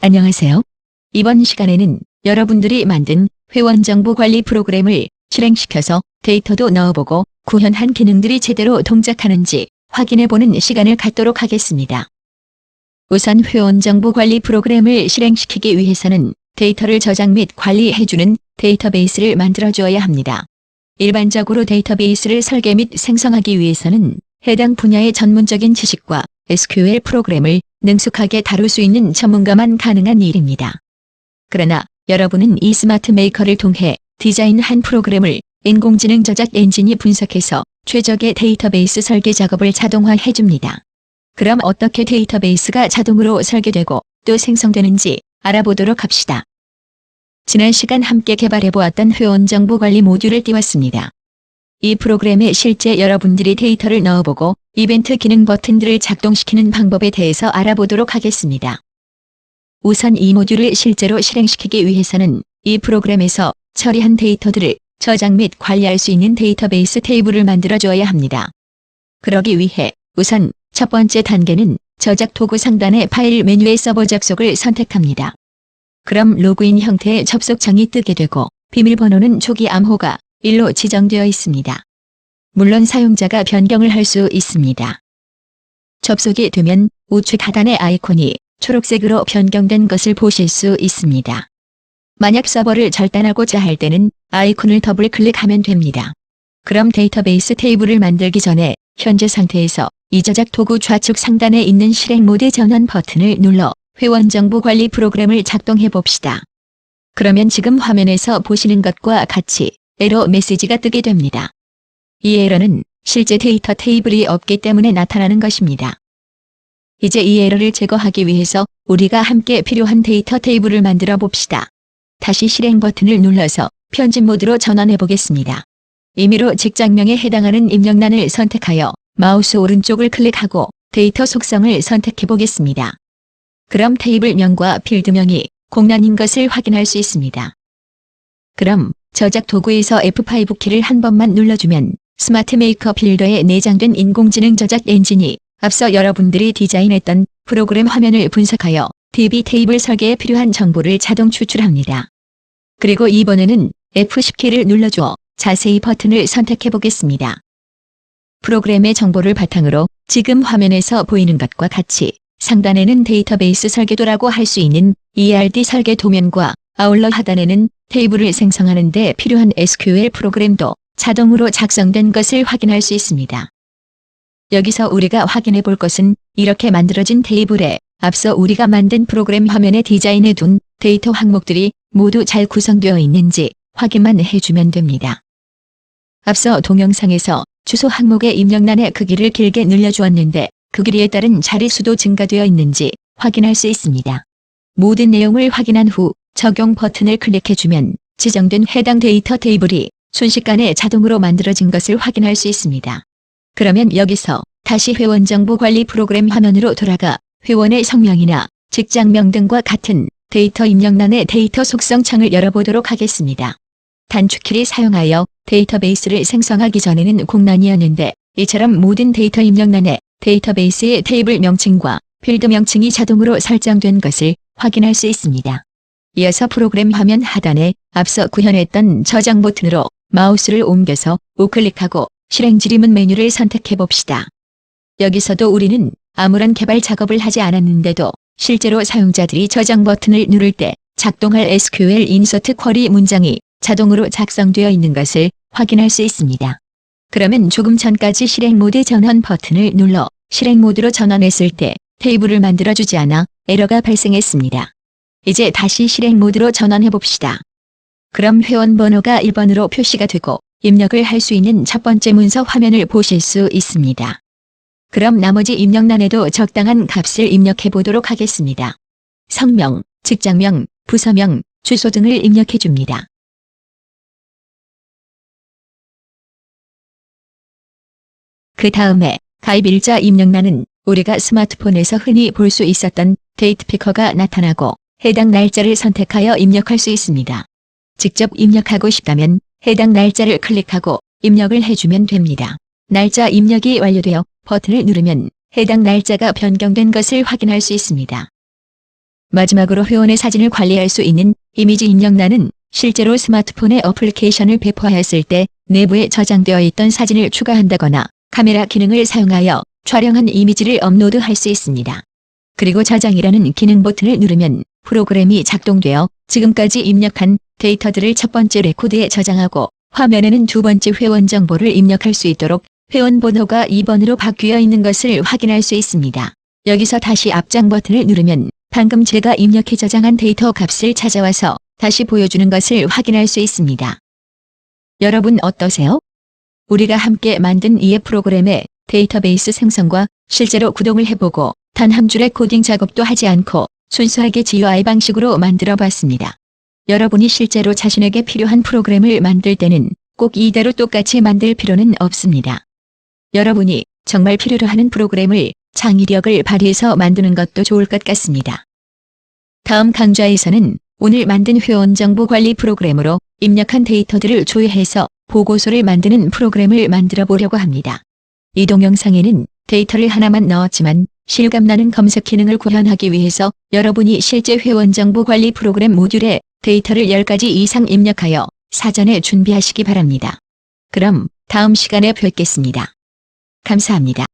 안녕하세요. 이번 시간에는 여러분들이 만든 회원정보 관리 프로그램을 실행시켜서 데이터도 넣어보고 구현한 기능들이 제대로 동작하는지 확인해보는 시간을 갖도록 하겠습니다. 우선 회원정보 관리 프로그램을 실행시키기 위해서는 데이터를 저장 및 관리해주는 데이터베이스를 만들어주어야 합니다. 일반적으로 데이터베이스를 설계 및 생성하기 위해서는 해당 분야의 전문적인 지식과 SQL 프로그램을 능숙하게 다룰 수 있는 전문가만 가능한 일입니다. 그러나 여러분은 이 스마트 메이커를 통해 디자인한 프로그램을 인공지능 저작 엔진이 분석해서 최적의 데이터베이스 설계 작업을 자동화해줍니다. 그럼 어떻게 데이터베이스가 자동으로 설계되고 또 생성되는지 알아보도록 합시다. 지난 시간 함께 개발해보았던 회원정보 관리 모듈을 띄웠습니다. 이 프로그램에 실제 여러분들이 데이터를 넣어보고 이벤트 기능 버튼들을 작동시키는 방법에 대해서 알아보도록 하겠습니다. 우선 이 모듈을 실제로 실행시키기 위해서는 이 프로그램에서 처리한 데이터들을 저장 및 관리할 수 있는 데이터베이스 테이블을 만들어 주어야 합니다. 그러기 위해 우선 첫 번째 단계는 저작 도구 상단의 파일 메뉴의 서버 접속을 선택합니다. 그럼 로그인 형태의 접속창이 뜨게 되고 비밀번호는 초기 암호가 1로 지정되어 있습니다. 물론 사용자가 변경을 할 수 있습니다. 접속이 되면 우측 하단의 아이콘이 초록색으로 변경된 것을 보실 수 있습니다. 만약 서버를 절단하고자 할 때는 아이콘을 더블 클릭하면 됩니다. 그럼 데이터베이스 테이블을 만들기 전에 현재 상태에서 이 저작 도구 좌측 상단에 있는 실행 모드 전원 버튼을 눌러 회원정보 관리 프로그램을 작동해 봅시다. 그러면 지금 화면에서 보시는 것과 같이 에러 메시지가 뜨게 됩니다. 이 에러는 실제 데이터 테이블이 없기 때문에 나타나는 것입니다. 이제 이 에러를 제거하기 위해서 우리가 함께 필요한 데이터 테이블을 만들어 봅시다. 다시 실행 버튼을 눌러서 편집 모드로 전환해 보겠습니다. 임의로 직장명에 해당하는 입력란을 선택하여 마우스 오른쪽을 클릭하고 데이터 속성을 선택해 보겠습니다. 그럼 테이블명과 필드명이 공란인 것을 확인할 수 있습니다. 그럼 저작 도구에서 F5 키를 한 번만 눌러주면 스마트 메이커 빌더에 내장된 인공지능 저작 엔진이 앞서 여러분들이 디자인했던 프로그램 화면을 분석하여 DB 테이블 설계에 필요한 정보를 자동 추출합니다. 그리고 이번에는 F10 키를 눌러주어 자세히 버튼을 선택해 보겠습니다. 프로그램의 정보를 바탕으로 지금 화면에서 보이는 것과 같이 상단에는 데이터베이스 설계도라고 할 수 있는 ERD 설계 도면과 아울러 하단에는 테이블을 생성하는 데 필요한 SQL 프로그램도 자동으로 작성된 것을 확인할 수 있습니다. 여기서 우리가 확인해 볼 것은 이렇게 만들어진 테이블에 앞서 우리가 만든 프로그램 화면에 디자인해 둔 데이터 항목들이 모두 잘 구성되어 있는지 확인만 해주면 됩니다. 앞서 동영상에서 주소 항목의 입력란의 크기를 길게 늘려주었는데 그 길이에 따른 자릿수도 증가되어 있는지 확인할 수 있습니다. 모든 내용을 확인한 후 적용 버튼을 클릭해주면 지정된 해당 데이터 테이블이 순식간에 자동으로 만들어진 것을 확인할 수 있습니다. 그러면 여기서 다시 회원정보 관리 프로그램 화면으로 돌아가 회원의 성명이나 직장명 등과 같은 데이터 입력란의 데이터 속성 창을 열어보도록 하겠습니다. 단축키를 사용하여 데이터베이스를 생성하기 전에는 공란이었는데 이처럼 모든 데이터 입력란에 데이터베이스의 테이블 명칭과 필드 명칭이 자동으로 설정된 것을 확인할 수 있습니다. 이어서 프로그램 화면 하단에 앞서 구현했던 저장 버튼으로 마우스를 옮겨서 우클릭하고 실행 지리문 메뉴를 선택해 봅시다. 여기서도 우리는 아무런 개발 작업을 하지 않았는데도 실제로 사용자들이 저장 버튼을 누를 때 작동할 SQL 인서트 쿼리 문장이 자동으로 작성되어 있는 것을 확인할 수 있습니다. 그러면 조금 전까지 실행 모드 전원 버튼을 눌러 실행 모드로 전환했을 때 테이블을 만들어주지 않아 에러가 발생했습니다. 이제 다시 실행 모드로 전환해 봅시다. 그럼 회원 번호가 1번으로 표시가 되고 입력을 할 수 있는 첫 번째 문서 화면을 보실 수 있습니다. 그럼 나머지 입력란에도 적당한 값을 입력해 보도록 하겠습니다. 성명, 직장명, 부서명, 주소 등을 입력해 줍니다. 그 다음에 가입일자 입력란은 우리가 스마트폰에서 흔히 볼 수 있었던 데이트 피커가 나타나고 해당 날짜를 선택하여 입력할 수 있습니다. 직접 입력하고 싶다면 해당 날짜를 클릭하고 입력을 해주면 됩니다. 날짜 입력이 완료되어 버튼을 누르면 해당 날짜가 변경된 것을 확인할 수 있습니다. 마지막으로 회원의 사진을 관리할 수 있는 이미지 입력란은 실제로 스마트폰에 어플리케이션을 배포하였을 때 내부에 저장되어 있던 사진을 추가한다거나 카메라 기능을 사용하여 촬영한 이미지를 업로드할 수 있습니다. 그리고 저장이라는 기능 버튼을 누르면 프로그램이 작동되어 지금까지 입력한 데이터들을 첫 번째 레코드에 저장하고 화면에는 두 번째 회원 정보를 입력할 수 있도록 회원 번호가 2번으로 바뀌어 있는 것을 확인할 수 있습니다. 여기서 다시 앞장 버튼을 누르면 방금 제가 입력해 저장한 데이터 값을 찾아와서 다시 보여주는 것을 확인할 수 있습니다. 여러분 어떠세요? 우리가 함께 만든 이 프로그램의 데이터베이스 생성과 실제로 구동을 해보고 단 한 줄의 코딩 작업도 하지 않고 순수하게 GUI 방식으로 만들어 봤습니다. 여러분이 실제로 자신에게 필요한 프로그램을 만들 때는 꼭 이대로 똑같이 만들 필요는 없습니다. 여러분이 정말 필요로 하는 프로그램을 창의력을 발휘해서 만드는 것도 좋을 것 같습니다. 다음 강좌에서는 오늘 만든 회원 정보 관리 프로그램으로 입력한 데이터들을 조회해서 보고서를 만드는 프로그램을 만들어 보려고 합니다. 이 동영상에는 데이터를 하나만 넣었지만 실감나는 검색 기능을 구현하기 위해서 여러분이 실제 회원 정보 관리 프로그램 모듈에 데이터를 10가지 이상 입력하여 사전에 준비하시기 바랍니다. 그럼 다음 시간에 뵙겠습니다. 감사합니다.